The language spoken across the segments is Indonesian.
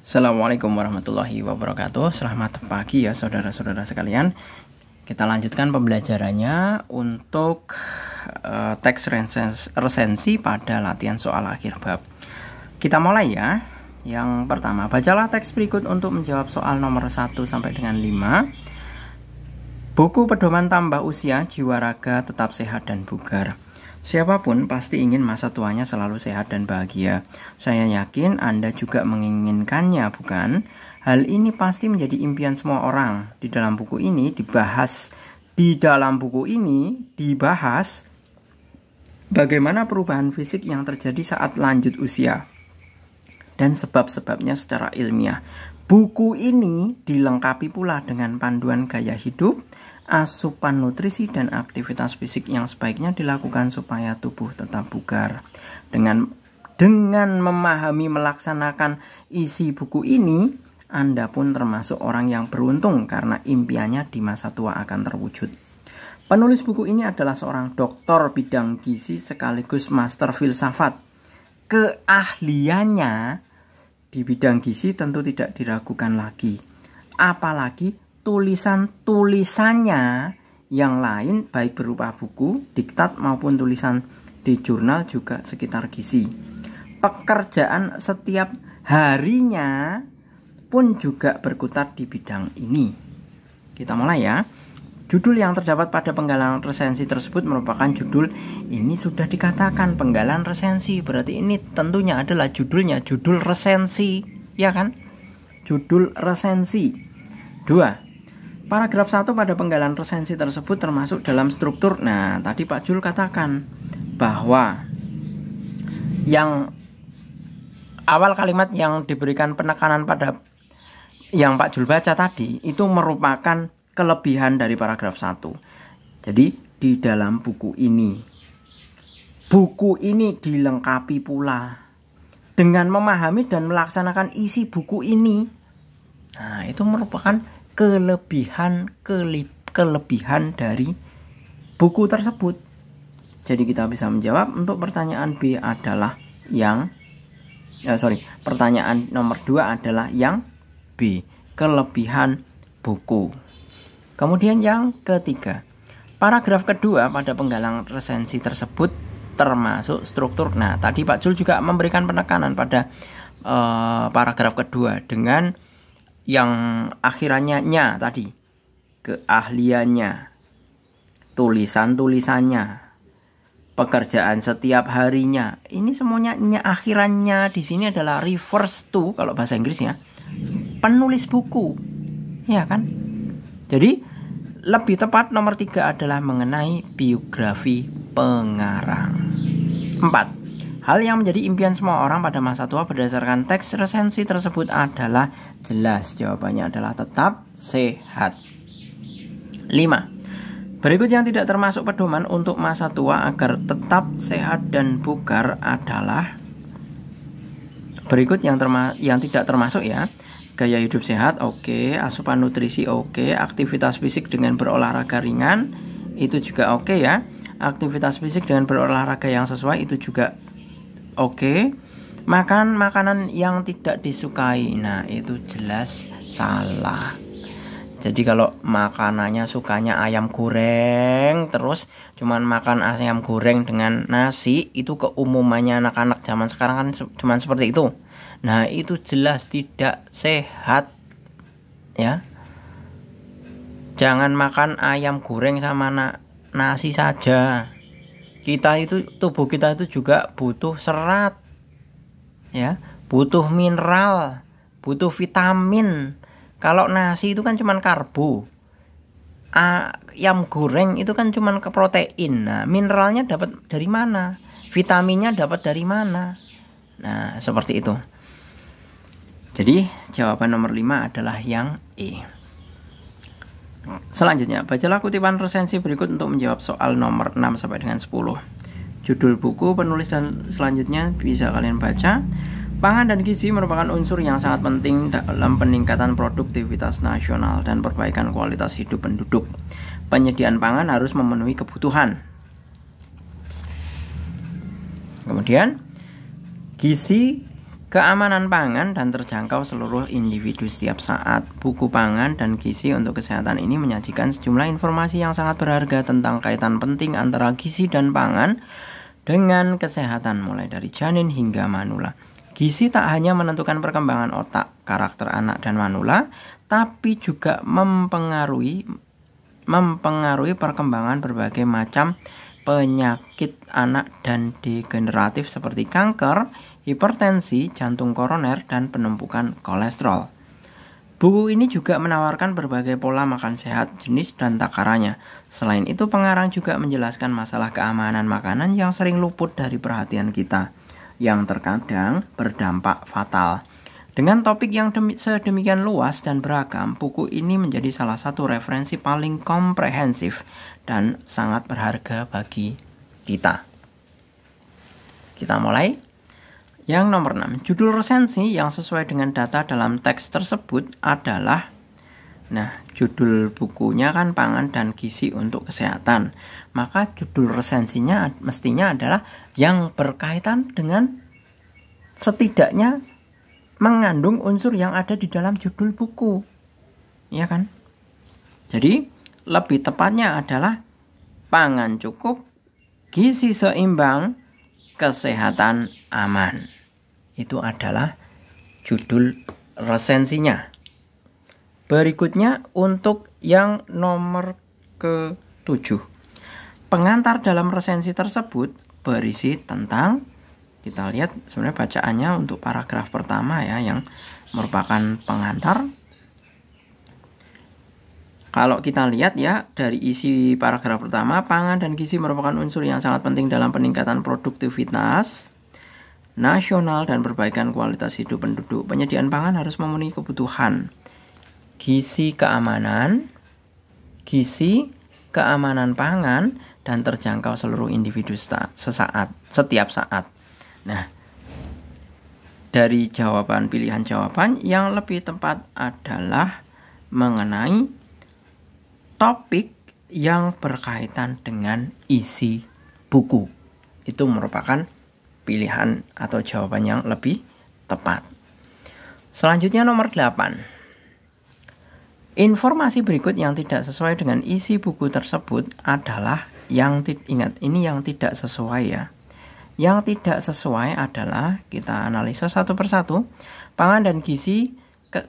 Assalamualaikum warahmatullahi wabarakatuh. Selamat pagi ya saudara-saudara sekalian. Kita lanjutkan pembelajarannya untuk teks resensi pada latihan soal akhir bab. Kita mulai ya. Yang pertama, bacalah teks berikut untuk menjawab soal nomor 1 sampai dengan 5. Buku pedoman tambah usia, jiwa raga tetap sehat dan bugar. Siapapun pasti ingin masa tuanya selalu sehat dan bahagia. Saya yakin Anda juga menginginkannya, bukan? Hal ini pasti menjadi impian semua orang. Di dalam buku ini dibahas bagaimana perubahan fisik yang terjadi saat lanjut usia dan sebab-sebabnya secara ilmiah. Buku ini dilengkapi pula dengan panduan gaya hidup, asupan nutrisi dan aktivitas fisik yang sebaiknya dilakukan supaya tubuh tetap bugar. Dengan memahami melaksanakan isi buku ini, Anda pun termasuk orang yang beruntung karena impiannya di masa tua akan terwujud. Penulis buku ini adalah seorang doktor bidang gizi sekaligus master filsafat. Keahliannya di bidang gizi tentu tidak diragukan lagi. Apalagi tulisan-tulisannya yang lain baik berupa buku, diktat maupun tulisan di jurnal juga sekitar gizi. Pekerjaan setiap harinya pun juga berkutat di bidang ini. Kita mulai ya. Judul yang terdapat pada penggalan resensi tersebut merupakan judul, ini sudah dikatakan penggalan resensi, berarti ini tentunya adalah judulnya judul resensi, ya kan? Judul resensi. 2. Paragraf 1 pada penggalan resensi tersebut termasuk dalam struktur. Nah, tadi Pak Jul katakan bahwa yang awal kalimat yang diberikan penekanan pada yang Pak Jul baca tadi itu merupakan kelebihan dari paragraf 1. Jadi di dalam buku ini dilengkapi pula dengan memahami dan melaksanakan isi buku ini. Nah, itu merupakan kelebihan dari buku tersebut. Jadi kita bisa menjawab untuk pertanyaan B adalah pertanyaan nomor 2 adalah yang B, kelebihan buku. Kemudian yang ketiga, paragraf kedua pada penggalan resensi tersebut termasuk struktur. Nah, tadi Pak Jul juga memberikan penekanan pada paragraf kedua dengan yang akhirannya nya tadi, keahliannya, tulisan-tulisannya, pekerjaan setiap harinya. Ini semuanya nya akhirannya di sini adalah refers to kalau bahasa Inggrisnya, penulis buku. Ya kan? Jadi lebih tepat nomor 3 adalah mengenai biografi pengarang. 4. Hal yang menjadi impian semua orang pada masa tua berdasarkan teks resensi tersebut adalah jelas. Jawabannya adalah tetap sehat. 5. Berikut yang tidak termasuk pedoman untuk masa tua agar tetap sehat dan bugar adalah berikut yang tidak termasuk ya. Gaya hidup sehat, oke. Asupan nutrisi, oke. Aktivitas fisik dengan berolahraga ringan, itu juga oke ya. Aktivitas fisik dengan berolahraga yang sesuai, itu juga oke. Makan makanan yang tidak disukai, nah itu jelas salah. Jadi kalau makanannya sukanya ayam goreng, terus cuman makan ayam goreng dengan nasi, itu keumumannya anak-anak zaman sekarang kan cuman seperti itu. Nah itu jelas tidak sehat ya. Jangan makan ayam goreng sama nasi saja. Tubuh kita itu juga butuh serat ya, butuh mineral, butuh vitamin. Kalau nasi itu kan cuman karbo, ayam goreng itu kan cuman ke protein. Nah, mineralnya dapat dari mana? Vitaminnya dapat dari mana? Nah, seperti itu. Jadi jawaban nomor 5 adalah yang E. Selanjutnya, bacalah kutipan resensi berikut untuk menjawab soal nomor 6 sampai dengan 10. Judul buku, penulis dan selanjutnya bisa kalian baca. Pangan dan gizi merupakan unsur yang sangat penting dalam peningkatan produktivitas nasional dan perbaikan kualitas hidup penduduk. Penyediaan pangan harus memenuhi kebutuhan. Kemudian, gizi Keamanan pangan dan terjangkau seluruh individu setiap saat. Buku Pangan dan Gizi untuk Kesehatan ini menyajikan sejumlah informasi yang sangat berharga tentang kaitan penting antara gizi dan pangan dengan kesehatan mulai dari janin hingga manula. Gizi tak hanya menentukan perkembangan otak, karakter anak dan manula, tapi juga mempengaruhi perkembangan berbagai macam penyakit anak dan degeneratif seperti kanker, hipertensi, jantung koroner, dan penumpukan kolesterol. Buku ini juga menawarkan berbagai pola makan sehat, jenis dan takarannya. Selain itu, pengarang juga menjelaskan masalah keamanan makanan yang sering luput dari perhatian kita, yang terkadang berdampak fatal. Dengan topik yang sedemikian luas dan beragam, buku ini menjadi salah satu referensi paling komprehensif dan sangat berharga bagi kita. Kita mulai. Yang nomor 6, judul resensi yang sesuai dengan data dalam teks tersebut adalah, judul bukunya kan Pangan dan Gizi untuk Kesehatan. Maka judul resensinya mestinya adalah yang berkaitan dengan setidaknya mengandung unsur yang ada di dalam judul buku. Ya kan? Jadi, lebih tepatnya adalah pangan cukup, gizi seimbang, kesehatan aman. Itu adalah judul resensinya. Berikutnya untuk yang nomor ke-7. Pengantar dalam resensi tersebut berisi tentang, kita lihat sebenarnya bacaannya untuk paragraf pertama ya, yang merupakan pengantar. Kalau kita lihat ya, dari isi paragraf pertama, pangan dan gizi merupakan unsur yang sangat penting dalam peningkatan produktivitas nasional dan perbaikan kualitas hidup penduduk. Penyediaan pangan harus memenuhi kebutuhan gizi keamanan pangan dan terjangkau seluruh individu setiap saat. Nah, dari pilihan jawaban yang lebih tepat adalah mengenai topik yang berkaitan dengan isi buku. Itu merupakan pilihan atau jawaban yang lebih tepat. Selanjutnya nomor 8. Informasi berikut yang tidak sesuai dengan isi buku tersebut adalah yang tidak sesuai ya. Yang tidak sesuai adalah, kita analisa satu persatu. Pangan dan gizi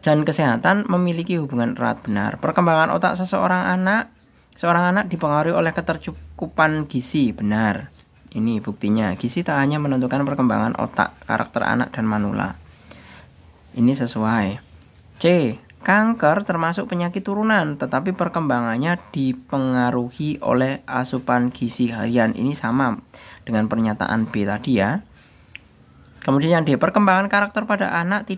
dan kesehatan memiliki hubungan erat, benar. Perkembangan otak seorang anak dipengaruhi oleh ketercukupan gizi, benar. Ini buktinya, gizi tak hanya menentukan perkembangan otak, karakter anak dan manula. Ini sesuai. C. Kanker termasuk penyakit turunan, tetapi perkembangannya dipengaruhi oleh asupan gizi harian. Ini sama dengan pernyataan B tadi ya. Kemudian yang D. Perkembangan karakter pada anak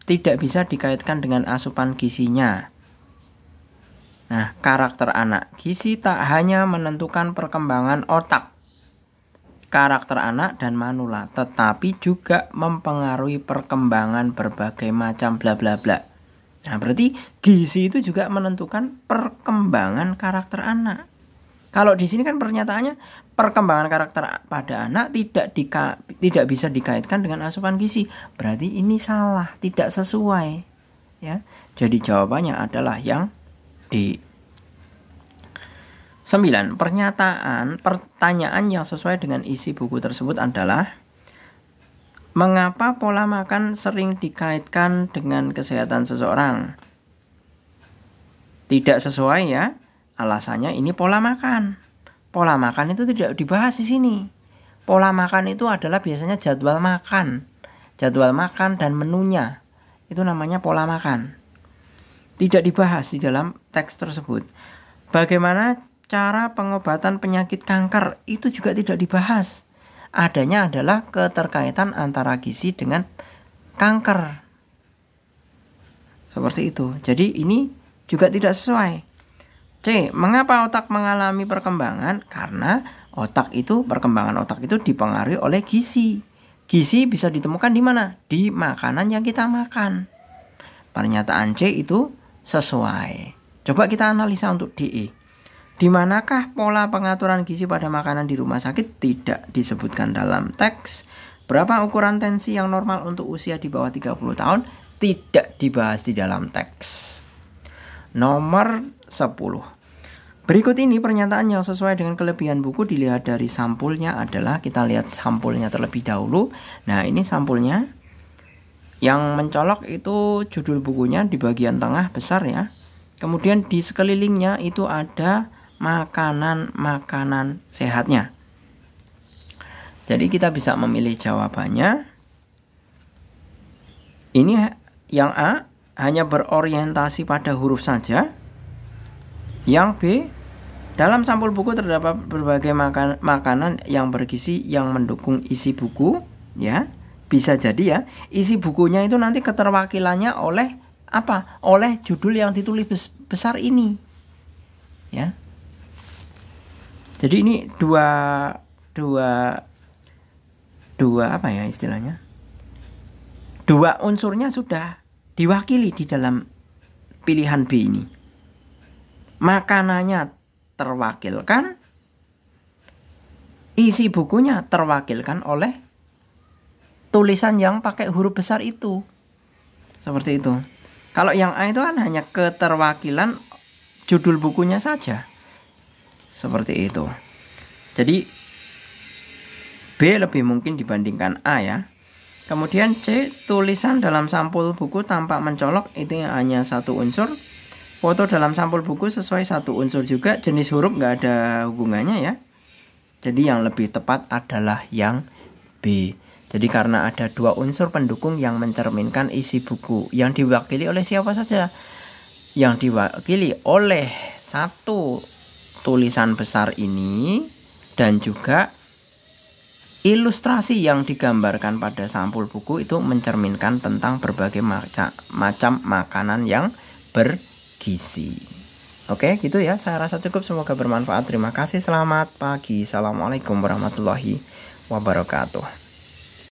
tidak bisa dikaitkan dengan asupan gizinya. Nah, karakter anak, gizi tak hanya menentukan perkembangan otak, karakter anak dan manula, tetapi juga mempengaruhi perkembangan berbagai macam bla bla bla. Nah, berarti gizi itu juga menentukan perkembangan karakter anak. Kalau di sini kan pernyataannya perkembangan karakter pada anak tidak bisa dikaitkan dengan asupan gizi. Berarti ini salah, tidak sesuai. Ya. Jadi jawabannya adalah yang D. 9. Pertanyaan yang sesuai dengan isi buku tersebut adalah, mengapa pola makan sering dikaitkan dengan kesehatan seseorang? Tidak sesuai ya. Alasannya ini pola makan. Pola makan itu tidak dibahas di sini. Pola makan itu adalah biasanya jadwal makan. Jadwal makan dan menunya. Itu namanya pola makan. Tidak dibahas di dalam teks tersebut. Bagaimana cara pengobatan penyakit kanker itu juga tidak dibahas. Adanya adalah keterkaitan antara gizi dengan kanker. Seperti itu. Jadi ini juga tidak sesuai. C. Mengapa otak mengalami perkembangan? Karena perkembangan otak itu dipengaruhi oleh gizi. Gizi bisa ditemukan di mana? Di makanan yang kita makan. Pernyataan C itu sesuai. Coba kita analisa untuk DE. Di manakah pola pengaturan gizi pada makanan di rumah sakit? Tidak disebutkan dalam teks. Berapa ukuran tensi yang normal untuk usia di bawah 30 tahun? Tidak dibahas di dalam teks. Nomor 10. Berikut ini pernyataan yang sesuai dengan kelebihan buku dilihat dari sampulnya adalah, kita lihat sampulnya terlebih dahulu. Nah, ini sampulnya. Yang mencolok itu judul bukunya di bagian tengah besar ya. Kemudian di sekelilingnya itu ada makanan-makanan sehatnya. Jadi kita bisa memilih jawabannya. Ini yang A hanya berorientasi pada huruf saja. Yang B, dalam sampul buku terdapat berbagai makanan yang bergizi yang mendukung isi buku, ya. Bisa jadi ya, isi bukunya itu nanti keterwakilannya oleh apa? Oleh judul yang ditulis besar ini. Ya. Jadi ini dua apa ya istilahnya? Dua unsurnya sudah diwakili di dalam pilihan B ini. Makanannya terwakilkan, isi bukunya terwakilkan oleh tulisan yang pakai huruf besar itu. Seperti itu. Kalau yang A itu kan hanya keterwakilan judul bukunya saja. Seperti itu. Jadi B lebih mungkin dibandingkan A ya. Kemudian C, tulisan dalam sampul buku tampak mencolok, itu hanya satu unsur. Foto dalam sampul buku sesuai satu unsur juga, jenis huruf nggak ada hubungannya ya. Jadi yang lebih tepat adalah yang B. Jadi karena ada dua unsur pendukung yang mencerminkan isi buku, yang diwakili oleh siapa saja? Yang diwakili oleh satu tulisan besar ini dan juga ilustrasi yang digambarkan pada sampul buku itu mencerminkan tentang berbagai macam makanan yang bergizi. Oke, gitu ya. Saya rasa cukup. Semoga bermanfaat. Terima kasih. Selamat pagi. Assalamualaikum warahmatullahi wabarakatuh.